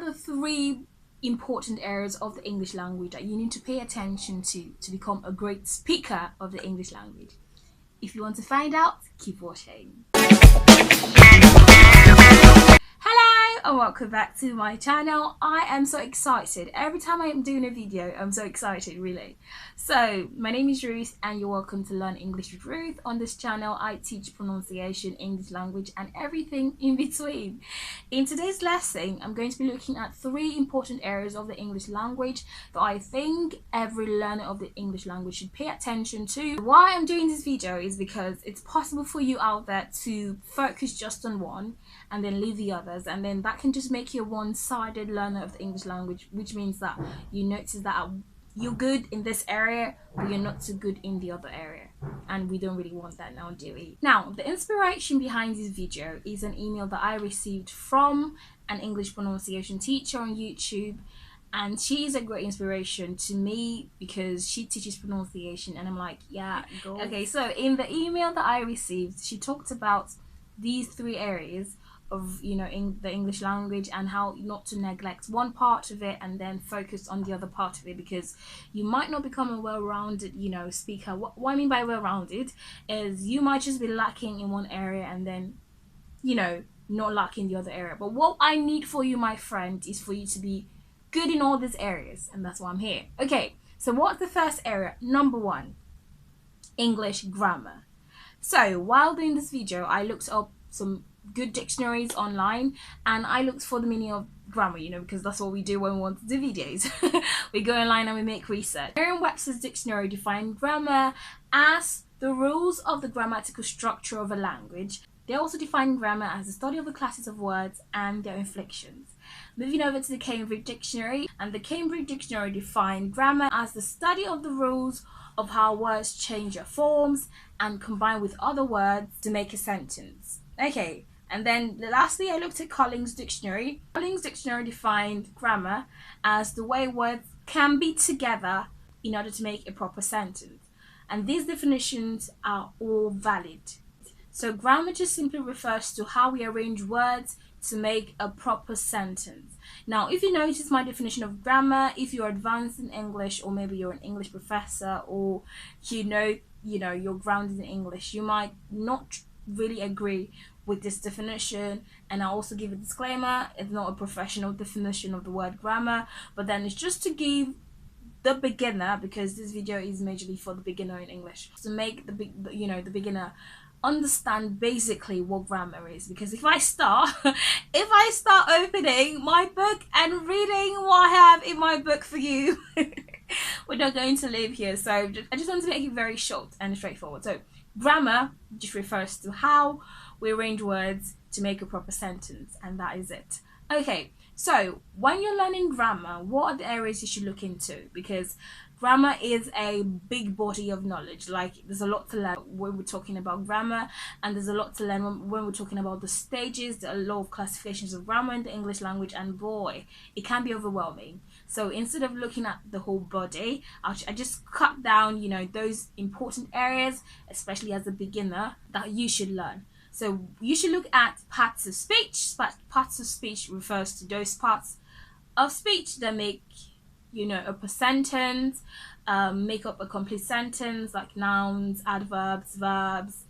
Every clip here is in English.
the three important areas of the English language that you need to pay attention to become a great speaker of the English language. If you want to find out, keep watching. Hello and welcome back to my channel. I am so excited. Every time I am doing a video, I'm so excited, really. So, my name is Ruth and you're welcome to Learn English with Ruth. On this channel, I teach pronunciation, English language and everything in between. In today's lesson, I'm going to be looking at three important areas of the English language that I think every learner of the English language should pay attention to. Why I'm doing this video is because it's possible for you out there to focus just on one and then leave the others, and then that can just make you a one-sided learner of the English language, which means that you notice that you're good in this area but you're not so good in the other area, and we don't really want that now, do we? Now, the inspiration behind this video is an email that I received from an English pronunciation teacher on YouTube, and she is a great inspiration to me because she teaches pronunciation, and I'm like, yeah, go. Okay, so in the email that I received, she talked about these three areas of, in the English language, and how not to neglect one part of it and then focus on the other part of it, because you might not become a well-rounded speaker. What I mean by well-rounded is you might just be lacking in one area and then not lacking the other area. But what I need for you, my friend, is for you to be good in all these areas, and that's why I'm here. Okay, so what's the first area? Number one, English grammar. So while doing this video, I looked up some good dictionaries online and I looked for the meaning of grammar, because that's what we do when we want to do videos. We go online and we make research. Merriam-Webster's dictionary defined grammar as the rules of the grammatical structure of a language. They also define grammar as the study of the classes of words and their inflections. Moving over to the Cambridge Dictionary, and the Cambridge Dictionary defined grammar as the study of the rules of how words change their forms and combine with other words to make a sentence. Okay, and then lastly, I looked at Collins Dictionary. Collins Dictionary defined grammar as the way words can be together in order to make a proper sentence. And these definitions are all valid. So grammar just simply refers to how we arrange words to make a proper sentence. Now, if you notice my definition of grammar, if you're advanced in English, or maybe you're an English professor, or you're grounded in English, you might not really agree with this definition. And I also give a disclaimer, it's not a professional definition of the word grammar, but then it's just to give the beginner, because this video is majorly for the beginner in English, to make the beginner understand basically what grammar is. Because if I start opening my book and reading what I have in my book for you, we're not going to live here. So I just want to make it very short and straightforward. So grammar just refers to how we arrange words to make a proper sentence, and that is it. Okay, so when you're learning grammar, what are the areas you should look into? Because grammar is a big body of knowledge. Like, there's a lot to learn when we're talking about grammar, and there's a lot to learn when we're talking about the stages. There are a lot of classifications of grammar in the English language, and boy, it can be overwhelming. So instead of looking at the whole body, I just cut down, those important areas, especially as a beginner, that you should learn. So you should look at parts of speech. Parts of speech refers to those parts of speech that make a sentence, make up a complete sentence, like nouns, adverbs, verbs,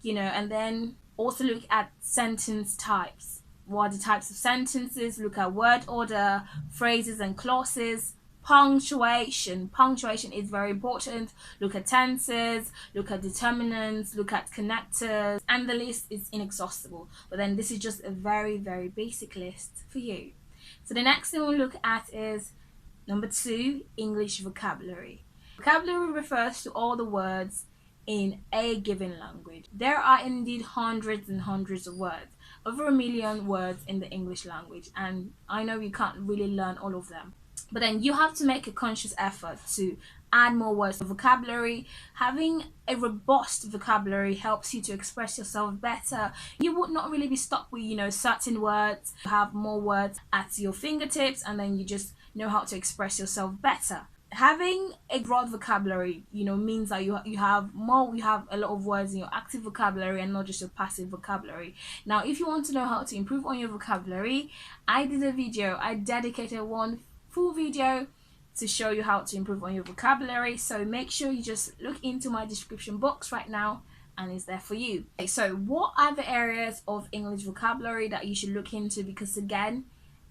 and then also look at sentence types. What are the types of sentences? Look at word order, phrases and clauses, punctuation. Punctuation is very important. Look at tenses, look at determinants, look at connectors, and the list is inexhaustible. But then this is just a very, very basic list for you. So the next thing we'll look at is number 2, English vocabulary. Vocabulary refers to all the words in a given language. There are indeed hundreds and hundreds of words, over 1 million words in the English language, and I know you can't really learn all of them. But then you have to make a conscious effort to add more words to vocabulary. Having a robust vocabulary helps you to express yourself better. You would not really be stuck with, certain words. You have more words at your fingertips, and then you just know how to express yourself better. having a broad vocabulary, means that you have a lot of words in your active vocabulary and not just your passive vocabulary. Now, if you want to know how to improve on your vocabulary, I did a video. I dedicated one full video to show you how to improve on your vocabulary. So make sure you just look into my description box right now, and it's there for you. Okay, so what are the areas of English vocabulary that you should look into? Because again,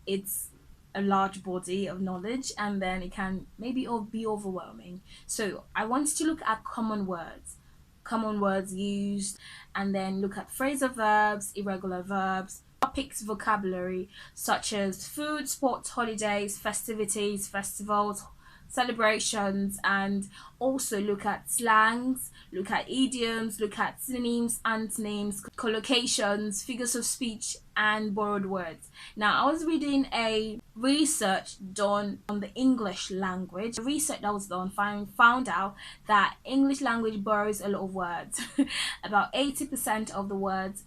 it's a large body of knowledge, and then it can maybe be overwhelming. So I want you to look at common words used, and then look at phrasal verbs, irregular verbs, topics vocabulary such as food, sports, holidays, festivities, festivals, celebrations, and also look at slangs, look at idioms, look at synonyms, antonyms, collocations, figures of speech, and borrowed words. Now, I was reading a research done on the English language. The research that was done found out that English language borrows a lot of words. About 80% of the words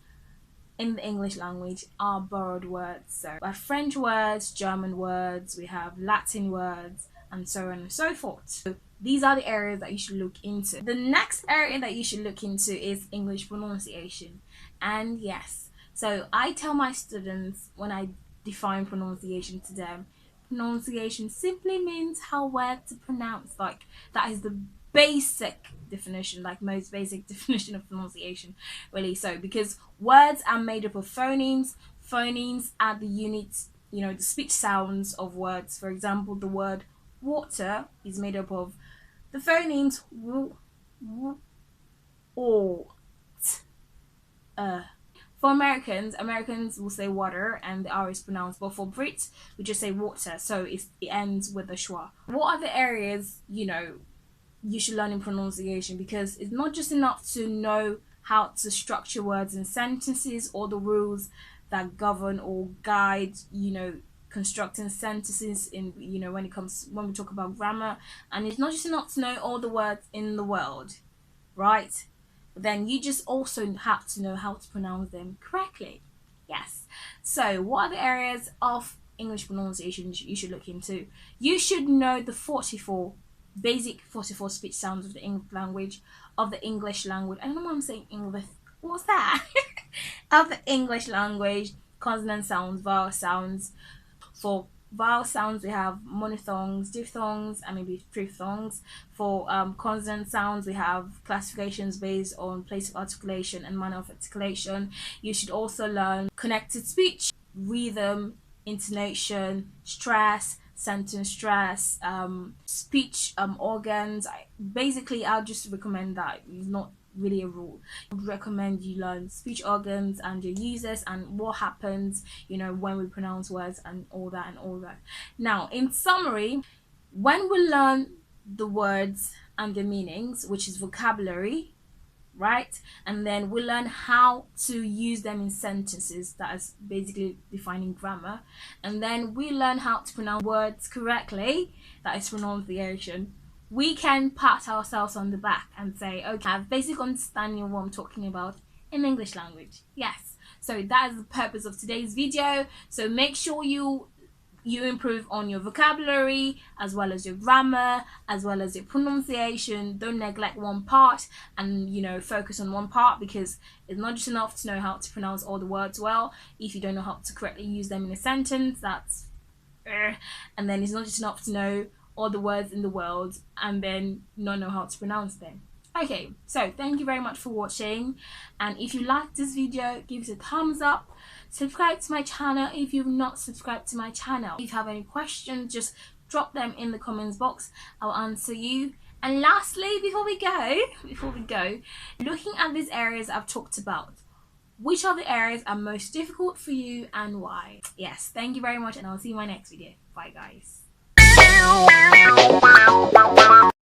in the English language are borrowed words. So we have French words, German words, we have Latin words, and so on and so forth. So these are the areas that you should look into. The next area that you should look into is English pronunciation. And yes, so I tell my students when I define pronunciation to them, pronunciation simply means how word to pronounce. Like, that is the basic definition, like most basic definition of pronunciation, really. So because words are made up of phonemes are the units, the speech sounds of words. For example, the word water is made up of the phonemes w, w, o, t, For Americans will say water and the R is pronounced, but for Brits we just say water, so it ends with a schwa. What are the areas you should learn in pronunciation? Because it's not just enough to know how to structure words and sentences, or the rules that govern or guide constructing sentences in when we talk about grammar. And it's not just enough to know all the words in the world, right? But then you just also have to know how to pronounce them correctly. Yes. So what are the areas of English pronunciation you should look into? You should know the basic 44 speech sounds of the English language. I don't know why I'm saying English. What's that? Of the English language: consonant sounds, vowel sounds. For vowel sounds, we have monophthongs, diphthongs, and maybe triphthongs. For consonant sounds, we have classifications based on place of articulation and manner of articulation. You should also learn connected speech, rhythm, intonation, stress, sentence stress, speech organs. I'll just recommend that. It's not really a rule. I would recommend you learn speech organs and your uses and what happens when we pronounce words and all that. Now, in summary, when we learn the words and the meanings, which is vocabulary, right, and then we learn how to use them in sentences, that is basically defining grammar, and then we learn how to pronounce words correctly, that is pronunciation, we can pat ourselves on the back and say, okay, I have basic understanding of what I'm talking about in English language. Yes, so that is the purpose of today's video. So make sure you improve on your vocabulary, as well as your grammar, as well as your pronunciation. Don't neglect one part, and focus on one part, because it's not just enough to know how to pronounce all the words well. If you don't know how to correctly use them in a sentence, that's and then it's not just enough to know all the words in the world and then not know how to pronounce them. Okay, so thank you very much for watching, and if you liked this video, give it a thumbs up. Subscribe to my channel if you've not subscribed to my channel. If you have any questions, just drop them in the comments box. I'll answer you. And lastly, before we go, looking at these areas I've talked about, which are the areas are most difficult for you and why? Yes, thank you very much, and I'll see you in my next video. Bye guys.